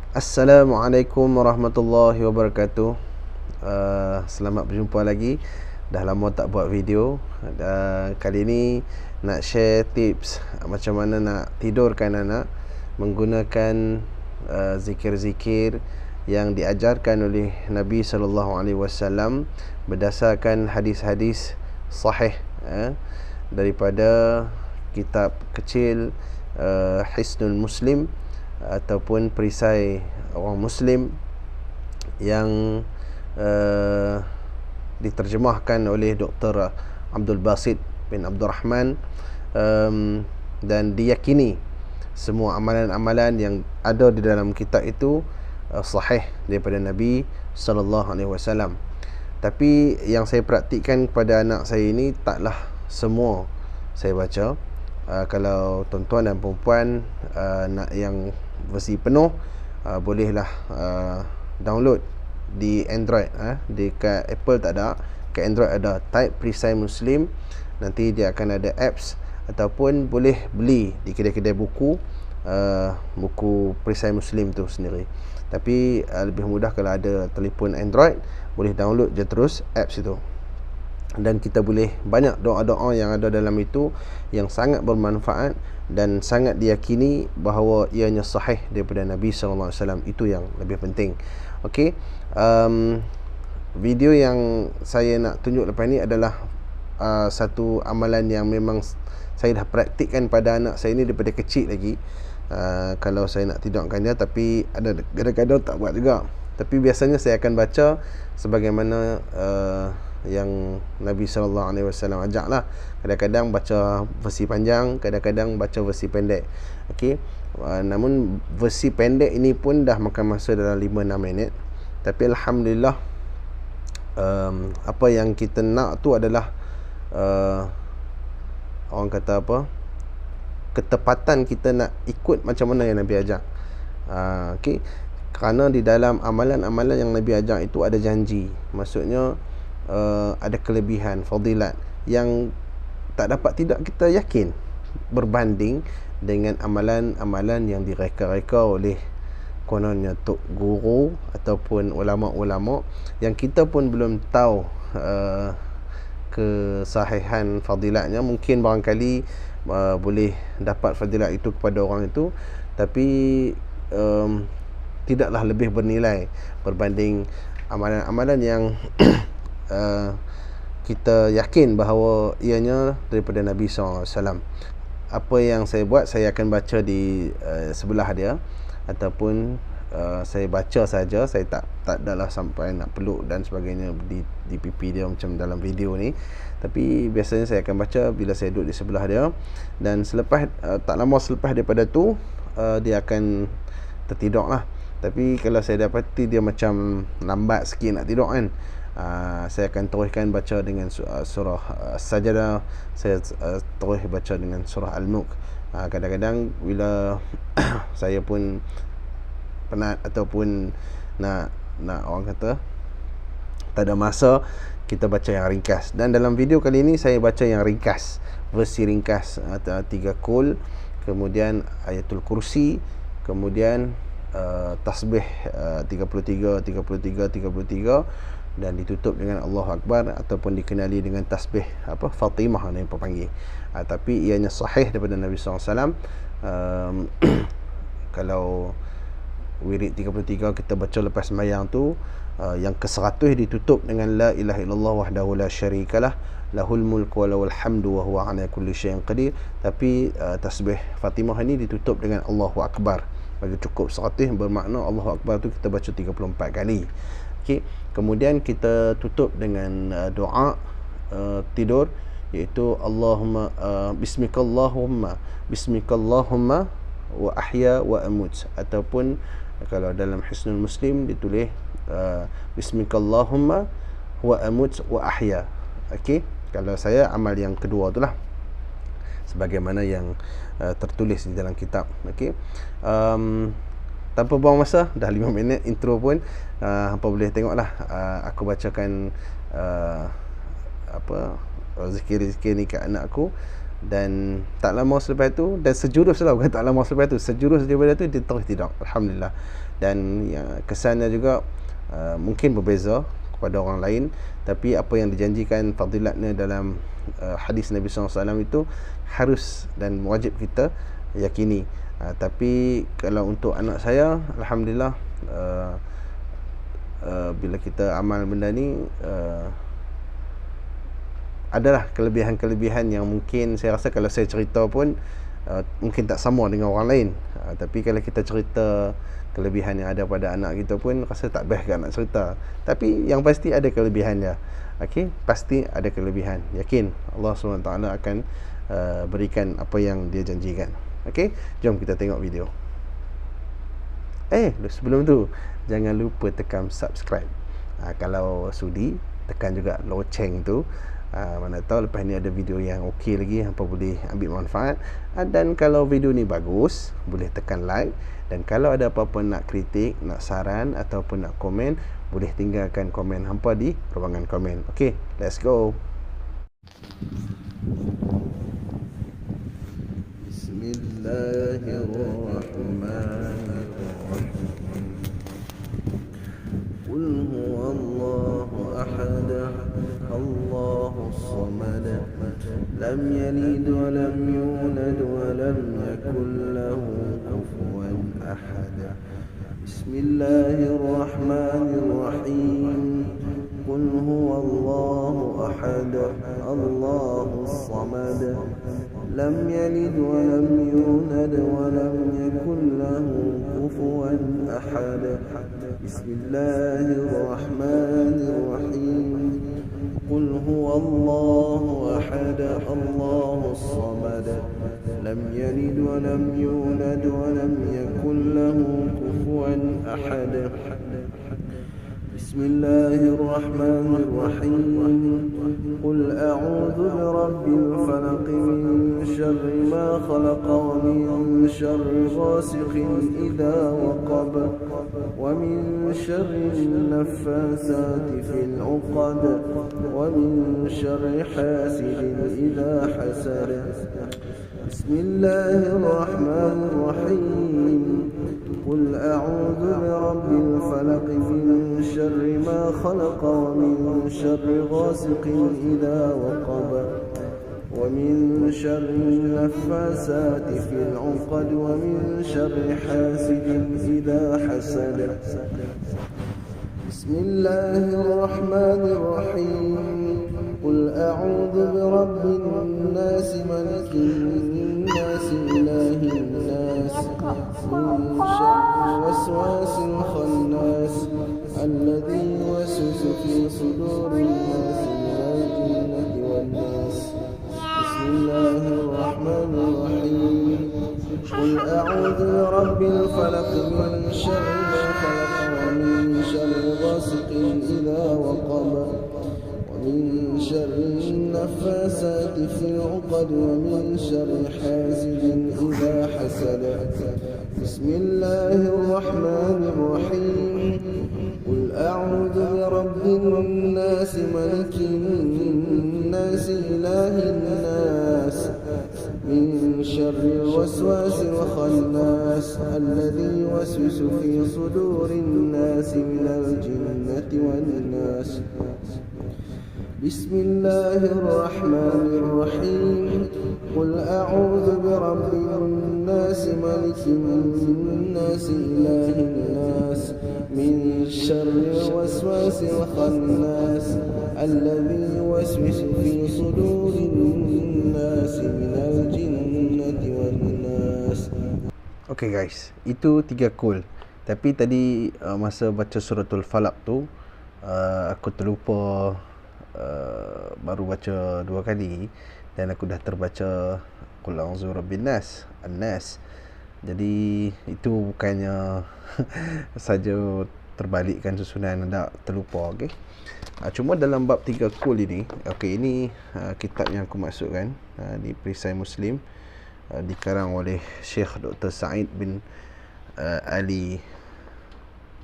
Assalamualaikum warahmatullahi wabarakatuh. Selamat berjumpa lagi. Dah lama tak buat video. Kali ni nak share tips macam mana nak tidurkan anak menggunakan zikir-zikir yang diajarkan oleh Nabi SAW berdasarkan hadis-hadis sahih daripada kitab kecil Hisnul Muslim ataupun perisai orang Muslim yang diterjemahkan oleh Dr. Abdul Basit bin Abdul Rahman, dan diyakini semua amalan-amalan yang ada di dalam kitab itu sahih daripada Nabi SAW. Tapi yang saya praktikkan kepada anak saya ini taklah semua saya baca. Kalau tuan-tuan dan perempuan nak yang versi penuh, bolehlah download di Android. Dekat Apple tak ada, kat Android ada. Type Perisai Muslim, nanti dia akan ada apps, ataupun boleh beli di kedai-kedai buku, buku Perisai Muslim tu sendiri. Tapi lebih mudah kalau ada telefon Android, boleh download je terus apps itu. Dan kita boleh banyak doa-doa yang ada dalam itu yang sangat bermanfaat dan sangat diyakini bahawa ianya sahih daripada Nabi SAW. Itu yang lebih penting. Okey, video yang saya nak tunjuk lepas ni adalah satu amalan yang memang saya dah praktikkan pada anak saya ni daripada kecil lagi. Kalau saya nak tidurkan dia, tapi ada kadang-kadang tak buat juga. Tapi biasanya saya akan baca sebagaimana yang Nabi SAW ajak lah. Kadang-kadang baca versi panjang, kadang-kadang baca versi pendek. Okey, namun versi pendek ini pun dah makan masa dalam 5-6 minit. Tapi Alhamdulillah, apa yang kita nak tu adalah orang kata apa, ketepatan kita nak ikut macam mana yang Nabi ajak. Okey, kerana di dalam amalan-amalan yang Nabi ajak itu ada janji. Maksudnya ada kelebihan, fadilat yang tak dapat tidak kita yakin berbanding dengan amalan-amalan yang direka-reka oleh kononnya tok guru ataupun ulama-ulama yang kita pun belum tahu kesahihan fadilatnya. Mungkin barangkali boleh dapat fadilat itu kepada orang itu, tapi tidaklah lebih bernilai berbanding amalan-amalan yang kita yakin bahawa ianya daripada Nabi SAW. Apa yang saya buat, saya akan baca di sebelah dia, ataupun saya baca saja. Saya tak adalah sampai nak peluk dan sebagainya di pipi dia macam dalam video ni. Tapi biasanya saya akan baca bila saya duduk di sebelah dia. Dan selepas tak lama selepas daripada tu, dia akan tertidur lah. Tapi kalau saya dapati dia macam lambat sikit nak tidur kan, saya akan teruskan baca dengan surah Sajadah. Saya terus baca dengan surah Al-Mulk. Kadang-kadang bila saya pun penat ataupun nak orang kata tak ada masa, kita baca yang ringkas. Dan dalam video kali ini saya baca yang ringkas, versi ringkas, 3 kul, kemudian ayatul kursi, kemudian tasbih 33, dan ditutup dengan Allahu Akbar, ataupun dikenali dengan tasbih Fatimah yang panggil. Tapi ianya sahih daripada Nabi SAW. Kalau wirid 33 kita baca lepas sembahyang tu, yang ke-100 ditutup dengan la ilaha illallah wahdahu la syarikalah lahul mulku wa lahul hamdu wa huwa ala kulli syai'in qadir. Tapi tasbih Fatimah ini ditutup dengan Allahu Akbar. Bagi cukup 100 bermakna Allahu Akbar tu kita baca 34 kali. Okey, kemudian kita tutup dengan doa tidur, iaitu Allahumma bismikallahumma wa ahya wa amut, ataupun kalau dalam Hisnul Muslim ditulis bismikallahumma wa amut wa ahya. Okey, kalau saya amal yang kedua itulah sebagaimana yang tertulis di dalam kitab. Okey, tanpa buang masa, dah 5 minit intro pun. Apa boleh tengoklah, aku bacakan zikir-zikir ni kat anak aku. dan tak lama selepas tu, dan sejurus lah, bukan tak lama selepas tu, sejurus daripada tu dia terus tidak, alhamdulillah. Dan kesannya juga mungkin berbeza kepada orang lain, tapi apa yang dijanjikan fadilatnya dalam hadis Nabi SAW itu harus dan wajib kita yakini. Tapi kalau untuk anak saya, alhamdulillah, bila kita amal benda ni, adalah kelebihan-kelebihan yang mungkin saya rasa kalau saya cerita pun mungkin tak sama dengan orang lain. Tapi kalau kita cerita kelebihan yang ada pada anak kita pun rasa tak best kan nak cerita. Tapi yang pasti ada kelebihan dia. Okey, pasti ada kelebihan. Yakin Allah SWT akan berikan apa yang dia janjikan. Okey, jom kita tengok video. Sebelum tu jangan lupa tekan subscribe. Kalau sudi, tekan juga loceng tu. Mana tahu lepas ni ada video yang okey lagi, hampa boleh ambil manfaat. Dan kalau video ni bagus, boleh tekan like. Dan kalau ada apa-apa nak kritik, nak saran ataupun nak komen, boleh tinggalkan komen hampa di ruangan komen. Okey, let's go. Bismillahirrahmanirrahim. Qul huwallahu ahad, Allahus samad, lam yalid wa lam yulad wa lam yakul lahu kufuwan ahad. Bismillahirrahmanirrahim. Qul huwallahu ahad, Allahus samad, lam yalid wa lam yulad wa lam yakul lahu kufuwan ahad. Bismillahirrahmanirrahim. Qul huwallahu ahad, Allahus samad, lam yalid wa lam yulad wa lam yakul lahu kufuwan ahad. Bismillahirrahmanirrahim. Qul a'udzu birabbil falaq min syarri ma khalaq wa min syarri ghasiqin idza waqab wa min syarri naffasati fil 'uqad wa min syarri hasidin idza hasad. Bismillahirrahmanirrahim. Qul a'udzu birabbil falaq min syarri ma khalaq wa min syarri ghasiqin idza waqab wa min syarri naffasati fil 'uqad wa min syarri hasidin idza hasad. Bismillahirrahmanirrahim. Qul a'udzu birabbin nas, malikin nas, ilahin nas, min syarri waswasil khannas, alladzi yuwaswisu fi sudurin nas, minal jinnati wan nas. Bismillahirrahmanirrahim. Qul a'udzu birabbil falaq min syarri ma khalaq wa min syarri ghasiqin idza waqab ومن شر النفاسات في العقد ومن شر حاسد إذا حسد. بسم الله الرحمن الرحيم. قل أعوذ برب الناس, ملك الناس, إله الناس, من شر الوسواس الخناس, الذي يوسوس في صدور الناس من الجنة والناس. بسم الله الرحمن الرحيم. قل أعوذ برب الناس, ملك الناس, إله الناس, من شر الوسواس الخناس, الذي يوسوس في صدور الناس من الجنة والناس. Okay guys, itu 3 kul. Tapi tadi masa baca suratul Falaq tu aku terlupa, baru baca 2 kali dan aku dah terbaca Qul a'udzu birabbin nas, an-nas. Jadi itu bukannya saja terbalikkan susunan, tak terlupa. Okey. Cuma dalam bab 3 kul ini, okey, ini kitab yang aku maksudkan di Perisai Muslim, dikarang oleh Syekh Dr. Sa'id bin Ali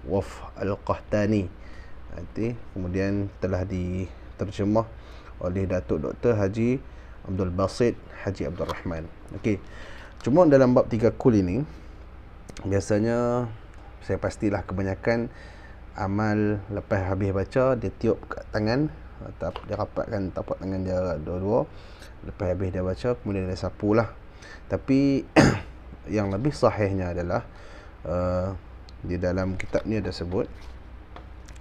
Waf Al-Qahtani. Kemudian telah diterjemah oleh Datuk Dr. Haji Abdul Basit Haji Abdul Rahman. Okey. Cuma dalam bab 3 kul ini biasanya saya pastilah kebanyakan amal lepas habis baca dia tiup kat tangan, dia rapatkan tapak tangan dia dua-dua. Lepas habis dia baca kemudian dia sapulah. Tapi yang lebih sahihnya adalah di dalam kitab ni ada sebut,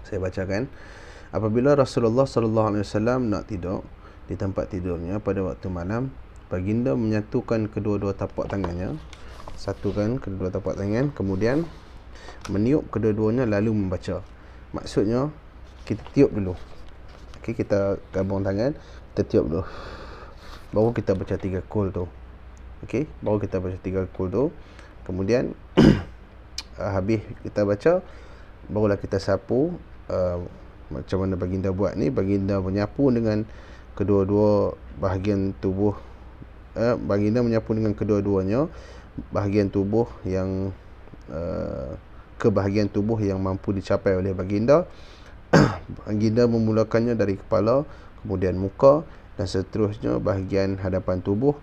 saya bacakan, apabila Rasulullah sallallahu alaihi wasallam nak tidur di tempat tidurnya pada waktu malam, baginda menyatukan kedua-dua tapak tangannya, satukan kedua tapak tangan, kemudian meniup kedua-duanya lalu membaca. Maksudnya kita tiup dulu. Okey, kita gabung tangan, kita tiup dulu. Baru kita baca 3 kul tu. Okey, baru kita baca 3 kul tu. Kemudian habis kita baca, barulah kita sapu. Macam mana baginda buat ni, baginda menyapu dengan kedua-dua bahagian tubuh, baginda menyapu dengan kedua-duanya bahagian tubuh yang ke bahagian tubuh yang mampu dicapai oleh baginda. Baginda memulakannya dari kepala, kemudian muka, dan seterusnya bahagian hadapan tubuh.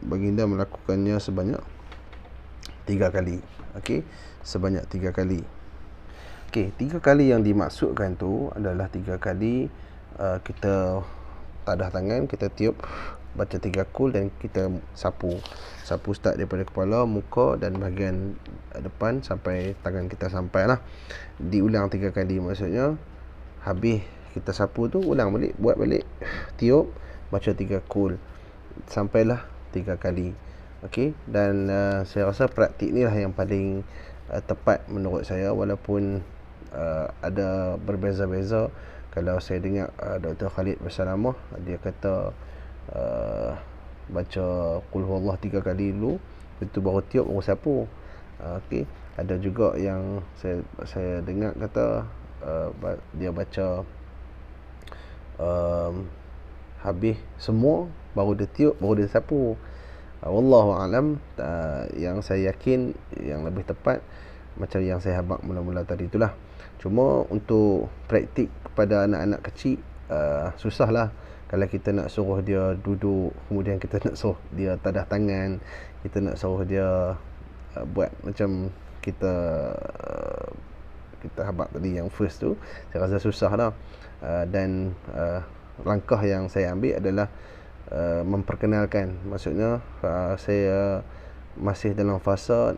Baginda melakukannya sebanyak 3 kali. Okey, sebanyak 3 kali. Okey, 3 kali yang dimaksudkan tu adalah 3 kali kita tadah tangan, kita tiup, baca 3 kul dan kita sapu start daripada kepala, muka dan bahagian depan sampai tangan kita sampai lah. Diulang 3 kali, maksudnya habis kita sapu tu ulang balik, buat balik, tiup, baca 3 kul sampailah 3 kali. Okey, dan saya rasa praktik ni lah yang paling tepat menurut saya, walaupun ada berbeza-beza. Kalau saya dengar Dr. Khalid Bersalamah, dia kata baca qul huwallah 3 kali dulu, itu baru tiup, baru sapu. Okey, ada juga yang saya dengar kata dia baca habis semua baru dia tiup, baru dia sapu. Wallahu alam. Yang saya yakin yang lebih tepat macam yang saya habaq mula-mula tadi itulah. Cuma untuk praktik kepada anak-anak kecil susahlah. Kalau kita nak suruh dia duduk, kemudian kita nak suruh dia tadah tangan, kita nak suruh dia buat macam kita habaq tadi yang first tu, saya rasa susah lah. Dan langkah yang saya ambil adalah memperkenalkan. Maksudnya saya masih dalam fasa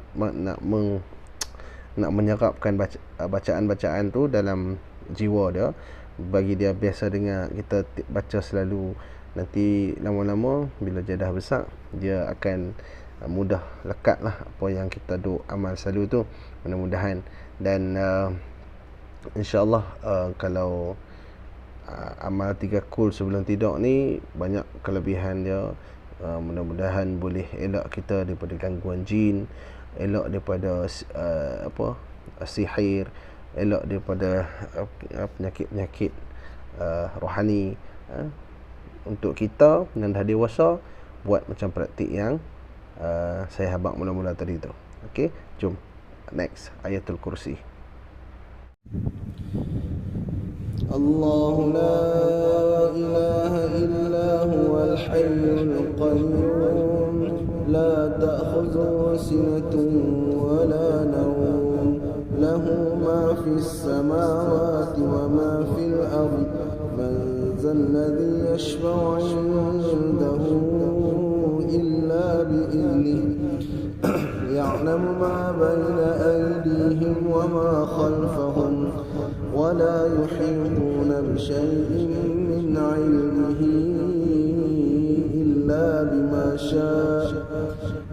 nak menyerapkan bacaan-bacaan tu dalam jiwa dia, bagi dia biasa dengar kita baca selalu. Nanti lama-lama bila dia dah besar, dia akan mudah lekat lah apa yang kita duk amal selalu tu, mudah-mudahan. Dan insyaAllah kalau amal 3 kul sebelum tidur ni banyak kelebihan dia. Mudah-mudahan boleh elak kita daripada gangguan jin, elak daripada sihir, elak daripada penyakit-penyakit rohani. Untuk kita yang dah dewasa, buat macam praktik yang saya habaq mula-mula tadi tu. Okey, jom next ayatul kursi. الله لا إله إلا هو الحي القيوم لا تأخذه سنة ولا نوم له ما في السماوات وما في الأرض من ذا الذي يشفع عنده إلا بإذنه يعلم ما بين أيديهم وما خلفهم ولا يحيطون بشيء من علمه إلا بما شاء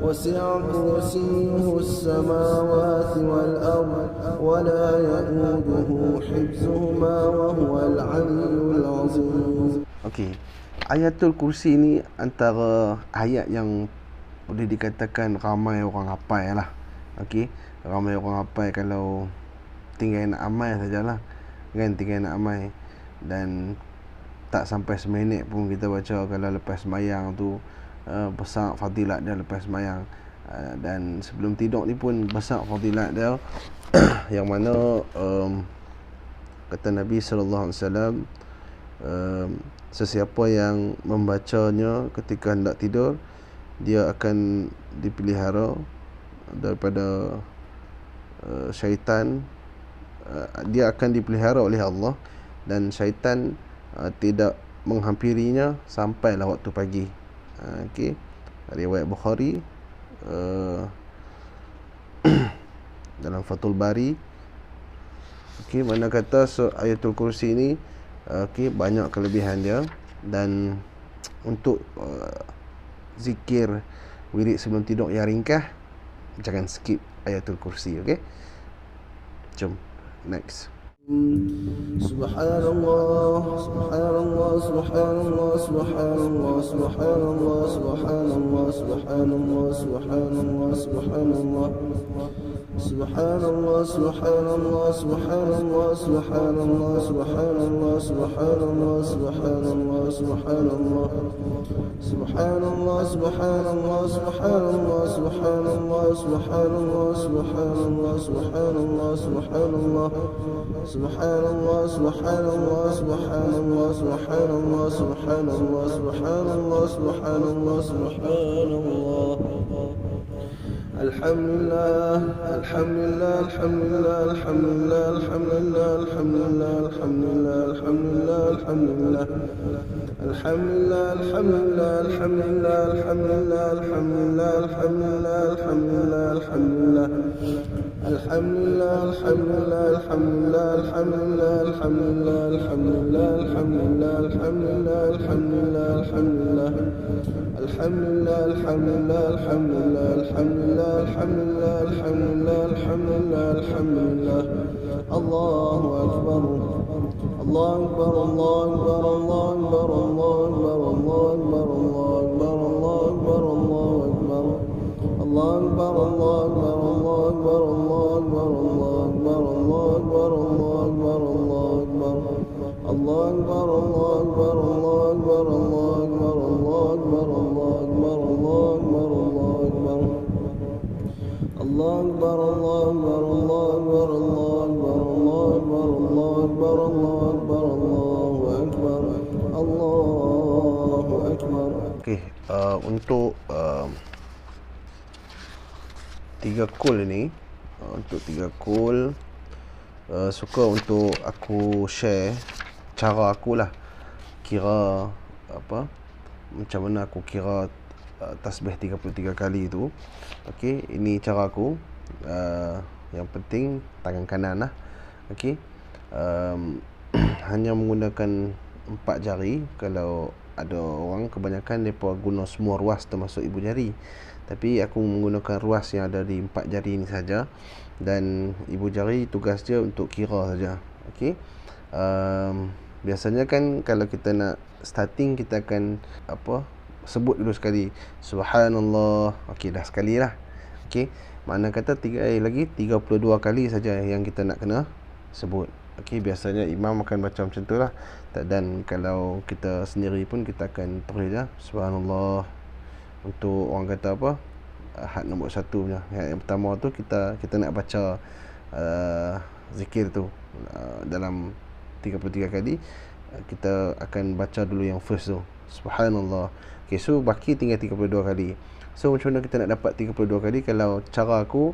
وسع كرسيه السماوات والأرض ولا يؤوده حفظهما وهو العلي العظيم. Okey, ayatul kursi ni antara ayat yang boleh dikatakan ramai orang hafal lah. Okey, ramai orang hafal kalau tinggal nak amal sajalah kan, tinggal nak amal. Dan tak sampai seminit pun kita baca kalau lepas sembahyang tu, besar fadilat dia lepas sembahyang. Dan sebelum tidur ni pun besar fadilat dia yang mana kata Nabi sallallahu alaihi wasallam, sesiapa yang membacanya ketika hendak tidur, dia akan dipelihara daripada syaitan. Dia akan dipelihara oleh Allah dan syaitan tidak menghampirinya sampailah waktu pagi. Okey, riwayat Bukhari dalam Fathul Bari. Okey, mana kata ayatul kursi ni banyak kelebihan dia, dan untuk zikir wirid sebelum tidur yang ringkas, jangan skip ayatul kursi. Okey, jom next. Subhanallah, subhanallah, subhanallah, subhanallah, subhanallah, subhanallah, subhanallah, subhanallah, subhanallah. Subhanallah, subhanallah, subhanallah, subhanallah, subhanallah, subhanallah, subhanallah, subhanallah. Subhanallah, subhanallah, subhanallah, subhanallah, subhanallah, subhanallah, subhanallah, subhanallah. Subhanallah, subhanallah, subhanallah, subhanallah, subhanallah, subhanallah, subhanallah, subhanallah. Alhamdulillah, alhamdulillah, alhamdulillah, alhamdulillah, alhamdulillah, alhamdulillah, alhamdulillah, alhamdulillah, alhamdulillah. Alhamdulillah, alhamdulillah, alhamdulillah, alhamdulillah, alhamdulillah, alhamdulillah, alhamdulillah, alhamdulillah. Alhamdulillah, alhamdulillah, alhamdulillah, alhamdulillah, alhamdulillah, alhamdulillah, alhamdulillah, alhamdulillah, alhamdulillah, alhamdulillah. Alhamdulillah, alhamdulillah, alhamdulillah, alhamdulillah, alhamdulillah, alhamdulillah, alhamdulillah, alhamdulillah. Allahu akbar. Allahu akbar, Allahu akbar, Allahu akbar, Allahu akbar, Allahu akbar, Allahu akbar, Allahu akbar, Allahu akbar. Allahu akbar, Allahu akbar, Allahu akbar, Allahu akbar, Allahu akbar, Allahu akbar, Allahu akbar, Allahu akbar. Allahu akbar, Allahu akbar, Allahu akbar, Allahu akbar, Allahu akbar, Allahu akbar, Allahu akbar, Allahu akbar. Allahu akbar, Allahu akbar, Allahu akbar, Allahu akbar, Allahu akbar, Allahu akbar, Allahu akbar, Allahu akbar, Allahu akbar. Okey, untuk 3 kul ni, untuk 3 kul suka untuk aku share cara aku lah, kira apa, macam mana aku kira tasbih 33 kali tu. Okey, ini cara aku. Yang penting tangan kanan lah. Okey, hanya menggunakan 4 jari. Kalau ada orang kebanyakan mereka guna semua ruas termasuk ibu jari, tapi aku menggunakan ruas yang ada di 4 jari ni saja, dan ibu jari tugas dia untuk kira saja. Okey, biasanya kan kalau kita nak starting, kita akan sebut dulu sekali subhanallah. Okey, dah sekali lah. Okey, makna kata 32 kali saja yang kita nak kena sebut. Okey, biasanya imam akan baca macam tu lah, dan kalau kita sendiri pun kita akan tulis lah subhanallah. Untuk orang kata had nombor 1 punya, yang pertama tu kita nak baca zikir tu dalam 33 kali. Kita akan baca dulu yang first tu, subhanallah. Okay, so baki tinggal 32 kali. So macam mana kita nak dapat 32 kali? Kalau cara aku,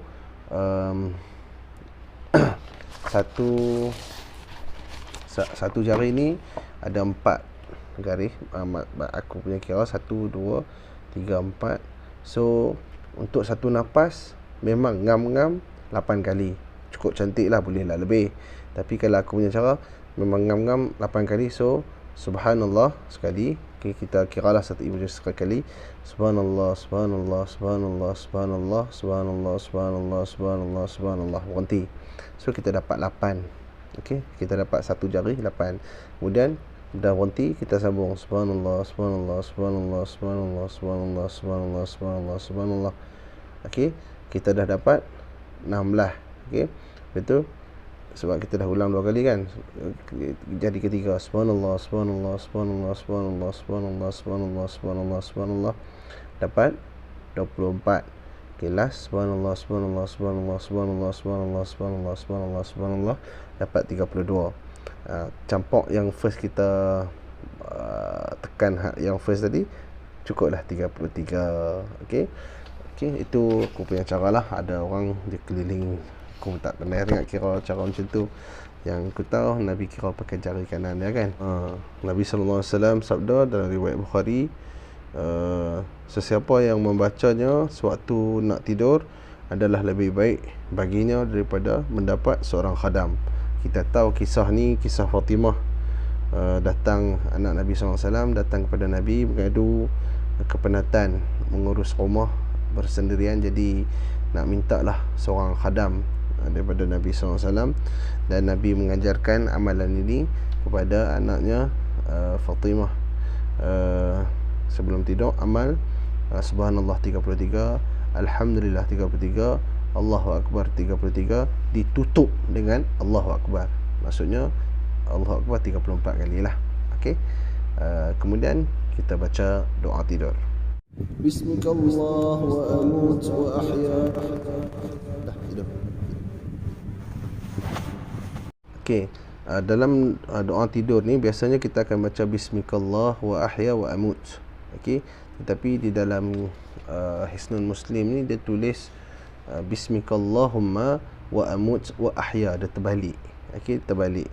satu jari ni ada 4 garis. Aku punya kira 1, 2, 3, 4. So untuk satu nafas memang ngam-ngam 8 kali. Cukup cantik lah, boleh lah lebih. Tapi kalau aku punya cara memang ngam-ngam 8 kali. So subhanallah sekali. Okay, kita kiralah satu ibu jari sekali. Subhanallah, subhanallah, subhanallah, subhanallah, subhanallah, subhanallah, subhanallah, subhanallah. Berhenti. So kita dapat 8. Okey, kita dapat satu jari 8. Kemudian dah berhenti, kita sambung subhanallah, subhanallah, subhanallah, subhanallah, subhanallah, subhanallah, subhanallah, subhanallah. Okey, kita dah dapat 16. Okey, betul? Sebab kita dah ulang 2 kali kan. Jadi ketiga subhanallah, subhanallah, subhanallah, subhanallah, subhanallah, subhanallah, subhanallah, subhanallah. Dapat 24. Okay, last subhanallah, subhanallah, subhanallah, subhanallah, subhanallah, subhanallah, subhanallah, subhanallah. Dapat 32. Campak yang first kita tekan yang first tadi, cukuplah 33. Okey. Itu aku punya cara lah. Ada orang dia keliling, aku tak pernah ingat kira cara macam tu. Yang aku tahu Nabi kira pakai jari kanan dia kan. Nabi SAW sabda dalam riwayat Bukhari, sesiapa yang membacanya sewaktu nak tidur adalah lebih baik baginya daripada mendapat seorang khadam. Kita tahu kisah ni, kisah Fatimah. Datang anak Nabi SAW datang kepada Nabi mengadu kepenatan mengurus rumah bersendirian, jadi nak minta lah seorang khadam daripada Nabi SAW, dan Nabi mengajarkan amalan ini kepada anaknya Fatimah. Sebelum tidur amal Subhanallah 33, Alhamdulillah 33, Allahu Akbar 33, ditutup dengan Allahu Akbar. Maksudnya Allahu Akbar 34 kali lah. Okey. Kemudian kita baca doa tidur. Bismillah wa amut wa ahya. Dah tidur. Okey. Dalam doa tidur ni biasanya kita akan baca Bismillah wa ahya wa amut. Okey. Tetapi di dalam Hisnul Muslim ni dia tulis Bismillahumma wa amut wa ahya, dia terbalik. Okey, terbalik.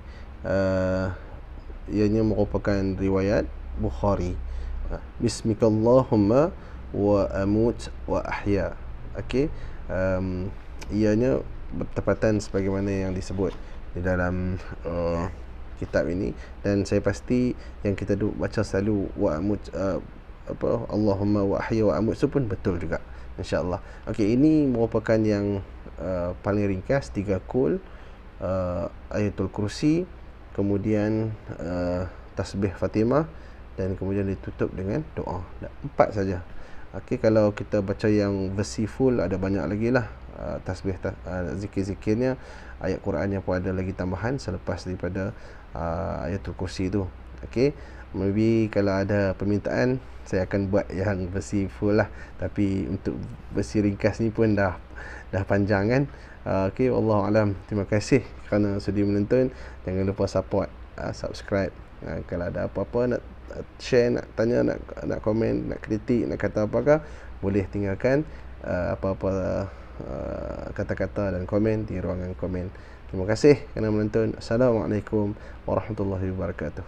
Ianya merupakan riwayat Bukhari. Bismillahumma wa amut wa ahya. Okey. Ianya bertepatan sebagaimana yang disebut di dalam kitab ini, dan saya pasti yang kita baca selalu wa amut Allahumma wa ahya wa amut itu pun betul juga, insya-Allah. Okey, ini merupakan yang paling ringkas, 3 kul, ayatul kursi, kemudian tasbih Fatimah, dan kemudian ditutup dengan doa. 4 saja. Okey, kalau kita baca yang versi full ada banyak lagi lah tasbih, zikir-zikirnya, ayat Qurannya pun ada lagi tambahan selepas daripada ayatul kursi tu. Okey, maybe kalau ada permintaan saya akan buat yang versi full lah, tapi untuk versi ringkas ni pun dah panjang kan. Okey, wallahu alam. Terima kasih kerana sudi menonton. Jangan lupa support, subscribe. Kalau ada apa-apa nak share, nak tanya, nak komen, nak kritik, nak kata apakah, boleh tinggalkan apa-apa kata-kata dan komen di ruangan komen. Terima kasih kerana menonton. Assalamualaikum warahmatullahi wabarakatuh.